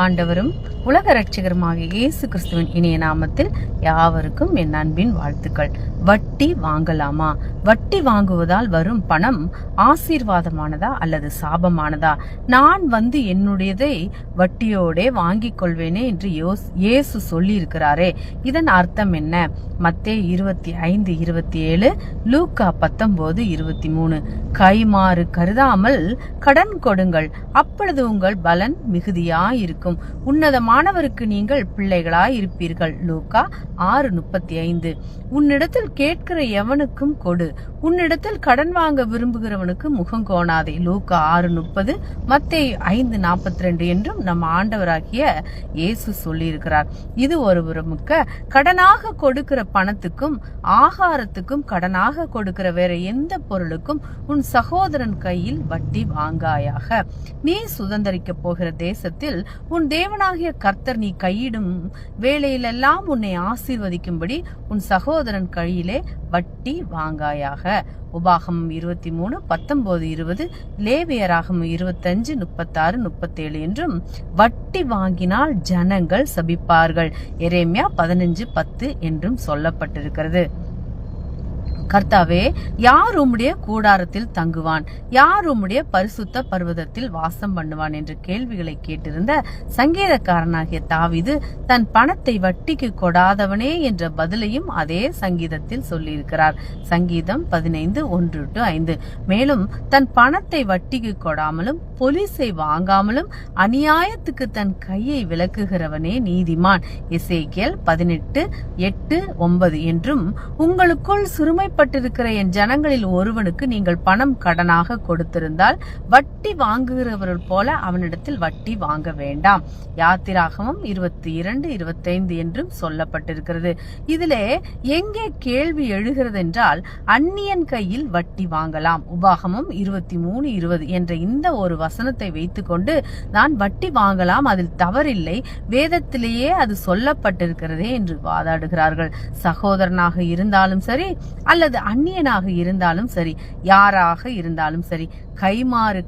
ஆண்டவரும் உலக இரட்சகருமாகிய இயேசு கிறிஸ்துவின் இனிய நாமத்தில் யாவருக்கும் என் அன்பின் வாழ்த்துக்கள். வட்டி வாங்கலாமா? வட்டி வாங்குவதால் வரும் பணம் ஆசீர்வாதமானதா அல்லது சாபமானதா? நான் என்னுடையதை வட்டியோட வாங்கிக் கொள்வேனே என்று இயேசு சொல்லி இருக்கிறாரே, இதன் அர்த்தம் என்ன? மத்தேயு 25:27, லூக்கா 19:23. கைமாறு கருதாமல் கடன் கொடுங்கள், அப்பொழுது உங்கள் பலன் மிகுதியாயிருக்கும், உன்னதமானவருக்கு நீங்கள் பிள்ளைகளாயிருப்பீர்கள். லூக்கா 6:35. உன்னிடத்தில் கேட்கிற எவனுக்கும் கொடு, உன்னிடத்தில் கடன் வாங்க விரும்புகிறவனுக்கு முகம் கோணாதே. லூக்கா 6:30, மத்தேயு 5:42 என்றும் நம் ஆண்டவராகிய இயேசு சொல்லியிருக்கிறார். இது ஒருபுறமுக்க கடனாக கொடுக்கிற பணத்துக்கும் ஆகாரத்துக்கும் கடனாக கொடுக்கிற வேற எந்த பொருளுக்கும் உன் சகோதரன் கையில் வட்டி வாங்காயாக. நீ சுதந்தரிக்க போகிற தேசத்தில் உன் தேவனாகிய கர்த்தர் நீ கையிடும் வேளையிலெல்லாம் உன்னை ஆசீர்வதிக்கும்படி உன் சகோதரன் கையிலே வட்டி வாங்காயாக. உபாகமம் 23:19-20, லேவியராகமம் 25:36-37 என்றும் வட்டி வாங்கினால் ஜனங்கள் சபிப்பார்கள். எரேமியா 15:10 என்றும் சொல்லப்பட்டிருக்கிறது. கர்த்தாவே, யார் உம்முடைய கூடாரத்தில் தங்குவான், யார் உம்முடைய பரிசுத்த பர்வதத்தில் வாசம் பண்ணுவான் என்ற கேள்விகளை கேட்டிருந்த சங்கீதக்காரனாகிய தாவீது தன் பணத்தை வட்டிக்கு கொடாதவனே என்ற பதிலையும் அதே சங்கீதத்தில் சொல்லியிருக்கிறார். சங்கீதம் 15:1-5. மேலும் தன் பணத்தை வட்டிக்கு கொடாமலும் பொலிசை வாங்காமலும் அநியாயத்துக்கு தன் கையை விலக்குகிறவனே நீதிமான். எசேக்கியேல் 18:8-9 என்றும் உங்களுக்குள் சிறுமைப்பட்டிருக்கிற என் ஜனங்களில் ஒருவனுக்கு நீங்கள் பணம் கடனாக கொடுத்திருந்தால் வட்டி வாங்குகிறவர்கள் போல அவனிடத்தில் வட்டி வாங்க வேண்டாம். யாத்திராகமம் 22:25 என்றும் சொல்லப்பட்டிருக்கிறது. இதிலே எங்கே கேள்வி எழுகிறது என்றால், அந்நியன் கையில் வட்டி வாங்கலாம். உபாகமம் 23:20 என்ற இந்த ஒரு வசனத்தை வைத்துக்கொண்டு நான் வட்டி வாங்கலாம், அதில் தவறில்லை, வேதத்திலேயே அது சொல்லப்பட்டிருக்கிறதே என்று வாதாடுகிறார்கள். சகோதரனாக இருந்தாலும் சரி அல்லது அந்நியனாக இருந்தாலும் சரி, யாராக இருந்தாலும் சரி, கைமாறு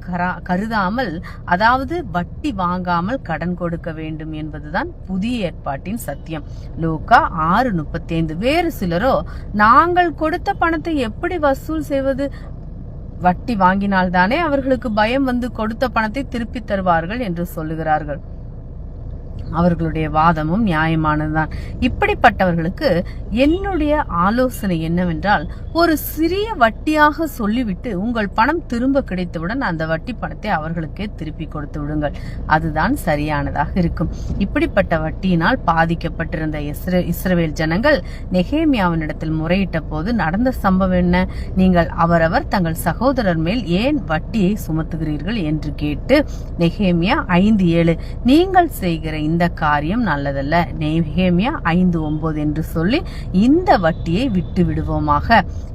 கருதாமல், அதாவது வட்டி வாங்காமல் கடன் கொடுக்க வேண்டும் என்பதுதான் புதிய ஏற்பாட்டின் சத்தியம். லூக்கா 6:35. வேறு சிலரோ, நாங்கள் கொடுத்த பணத்தை எப்படி வசூல் செய்வது? வட்டி வாங்கினால்தானே அவர்களுக்கு பயம் வந்து கொடுத்த பணத்தை திருப்பி தருவார்கள் என்று சொல்லுகிறார்கள். அவர்களுடைய வாதமும் நியாயமானதுதான். இப்படிப்பட்டவர்களுக்கு என்னுடைய ஆலோசனை என்னவென்றால், ஒரு சிறிய வட்டியாக சொல்லிவிட்டு உங்கள் பணம் திரும்ப கிடைத்தவுடன் அந்த வட்டி பணத்தை அவர்களுக்கே திருப்பி கொடுத்து விடுங்கள். அதுதான் சரியானதாக இருக்கும். இப்படிப்பட்ட வட்டியினால் பாதிக்கப்பட்டிருந்த இஸ்ரவேல் ஜனங்கள் நெகேமியாவினிடத்தில் முறையிட்ட போது நடந்த சம்பவம் என்ன? நீங்கள் அவரவர் தங்கள் சகோதரர் மேல் ஏன் வட்டியை சுமத்துகிறீர்கள் என்று கேட்டு, நெகேமியா 5:7, நீங்கள் செய்கிற இந்த காரியம் நல்லதல்ல. நெகேமியா 5:9 என்று சொல்லி இந்த வட்டியை விட்டு விடுவோமாக.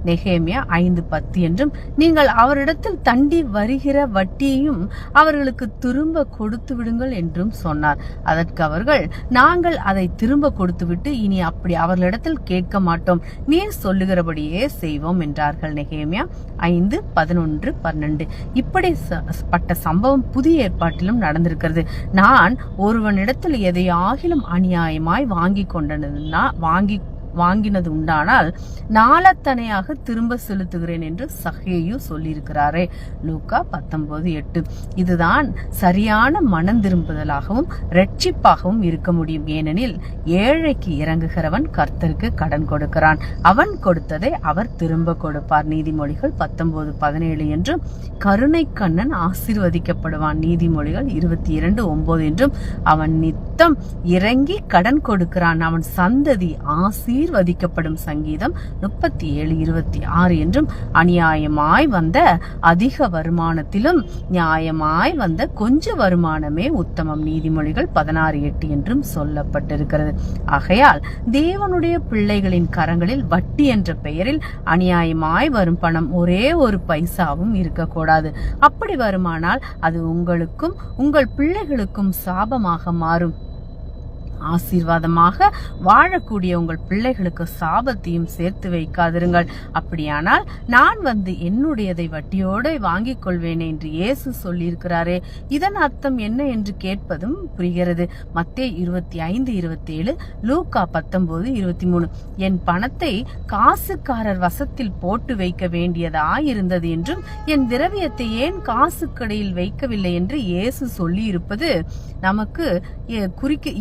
நெகேமியா 5:10 என்றும், நீங்கள் அவரிடத்தில் தண்டி வருகிற வட்டியையும் அவர்களுக்கு திரும்ப கொடுத்து விடுங்கள் என்றும் சொன்னார். அதற்கு அவர்கள், நாங்கள் அதை திரும்ப கொடுத்துவிட்டு இனி அப்படி அவர்களிடத்தில் கேட்க மாட்டோம், நீர் சொல்லுகிறபடியே செய்வோம் என்றார்கள். நெகேமியா 5:11-12. இப்படிப்பட்ட சம்பவம் புதிய ஏற்பாட்டிலும் நடந்திருக்கிறது. நான் ஒருவனிடத்தில் எதையாகிலும் அநியாயமாய் வாங்கினது உண்டானால் நாளத்தனையாக திரும்ப செலுத்துகிறேன் என்று சகேயு சொல்லியிருக்கிறாரே. லூக்கா 19:8. இதுதான் சரியான மனம் திரும்புதலாகவும் ரட்சிப்பாகவும் இருக்க முடியும். ஏனெனில் ஏழைக்கு இறங்குகிறவன் கர்த்தருக்கு கடன் கொடுக்கிறான், அவன் கொடுத்ததை அவர் திரும்ப கொடுப்பார். நீதிமொழிகள் 19:17 என்றும், கருணை கண்ணன் ஆசீர்வதிக்கப்படுவான். நீதிமொழிகள் 22:9 என்றும், அவன் நித்தம் இறங்கி கடன் கொடுக்கிறான், அவன் சந்ததி ஆசீர்வதிக்கப்படும். சங்கீதம் 37:26 என்றும், அநியாயமாய் வந்த அதிக வருமானத்திலும் நியாயமாய் வந்த கொஞ்ச வருமானமே உத்தமம். நீதிமொழிகள் 16:8 என்றும் சொல்லப்பட்டிருக்கிறது. ஆகையால் தேவனுடைய பிள்ளைகளின் கரங்களில் வட்டி என்ற பெயரில் அநியாயமாய் வரும் பணம் ஒரே ஒரு பைசாவும் இருக்கக்கூடாது. அப்படி வருமானால் அது உங்களுக்கும் உங்கள் பிள்ளைகளுக்கும் சாபமாக மாறும். ஆசீர்வாதமாக வாழக்கூடிய உங்கள் பிள்ளைகளுக்கு சாபத்தையும் சேர்த்து வைக்காதிருங்கள். அப்படியானால் நான் வந்து என்னுடையதை வட்டியோடு வாங்கிக் கொள்வேனே என்று இயேசு சொல்லியிருக்கிறாரே, இதன் அர்த்தம் என்ன என்று கேட்பதும் புரிகிறது. மத்தேயு 25:27, லூக்கா 19:23. என் பணத்தை காசுக்காரர் வசத்தில் போட்டு வைக்க வேண்டியதாயிருந்தது என்றும் என் திரவியத்தை ஏன் காசு கடையில் வைக்கவில்லை என்று இயேசு சொல்லி இருப்பது நமக்கு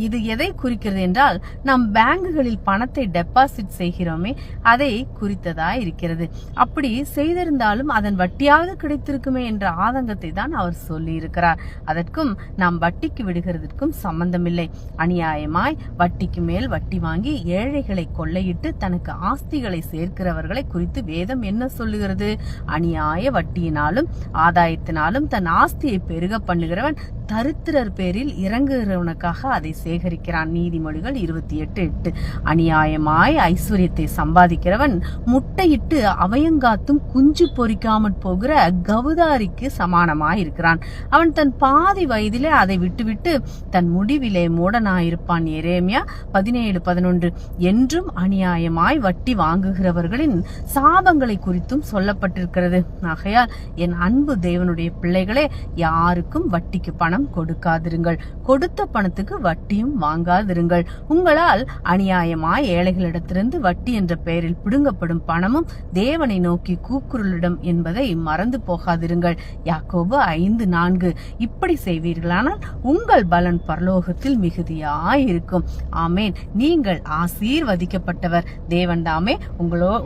இது எதை குறிக்கிறது என்றால், நம் பேங்குகளில் பணத்தை டெபாசிட் செய்கிறோமே அதை குறித்ததா இருக்கிறது. அப்படி செய்திருந்தாலும் அதன் வட்டியாவது கிடைத்திருக்குமே என்ற ஆதங்கத்தை தான் அவர் சொல்லி இருக்கிறார். அதற்கும் நாம் வட்டிக்கு விடுகிறதற்கும் சம்பந்தமில்லை. அநியாயமாய் வட்டிக்கு மேல் வட்டி வாங்கி ஏழைகளை கொள்ளையிட்டு தனக்கு ஆஸ்திகளை சேர்க்கிறவர்களை குறித்து வேதம் என்ன சொல்லுகிறது? அநியாய வட்டியினாலும் ஆதாயத்தினாலும் தன் ஆஸ்தியை பெருக பண்ணுகிறவன் தரித்திரர் பேரில் இறங்குகிறவனுக்காக அதை சேகரிக்கிறான். நீதிமொழிகள் 28:8. அநியாயமாய் ஐஸ்வர்யத்தை சம்பாதிக்கிறவன் முட்டையிட்டு அவயங்காத்தும் குஞ்சு பொறிக்காமற் போகிற கவுதாரிக்கு சமானமாய் இருக்கிறான். அவன் தன் பாதி வயதிலே அதை விட்டுவிட்டு தன் முடிவிலே மூடனாயிருப்பான். எரேமியா 17:11. என்றும் அநியாயமாய் வட்டி வாங்குகிறவர்களின் சாபங்களை குறித்தும் சொல்லப்பட்டிருக்கிறது. ஆகையால் என் அன்பு தேவனுடைய பிள்ளைகளே, யாருக்கும் வட்டிக்கு பணம் கொடுக்காதிருங்கள். கொடுத்த பணத்துக்கு வட்டியும் வாங்காதிருங்கள். உங்களால் அநியாயமாய் ஏழைகளிடத்திலிருந்து வட்டி என்ற பெயரில் பிடுங்கப்படும் பணமும் தேவனை நோக்கி கூக்குரலிடம் என்பதை மறந்து போகாதிருங்கள். யாக்கோபு 5:4. இப்படி செய்வீர்களானால் உங்கள் பலன் பரலோகத்தில் மிகுதியாயிருக்கும். ஆமேன். நீங்கள் ஆசீர்வதிக்கப்பட்டவர். தேவன் தாமே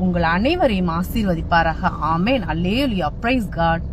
உங்கள் அனைவரையும் ஆசீர்வதிப்பாராக. ஆமேன். அல்லேலூயா. Praise God.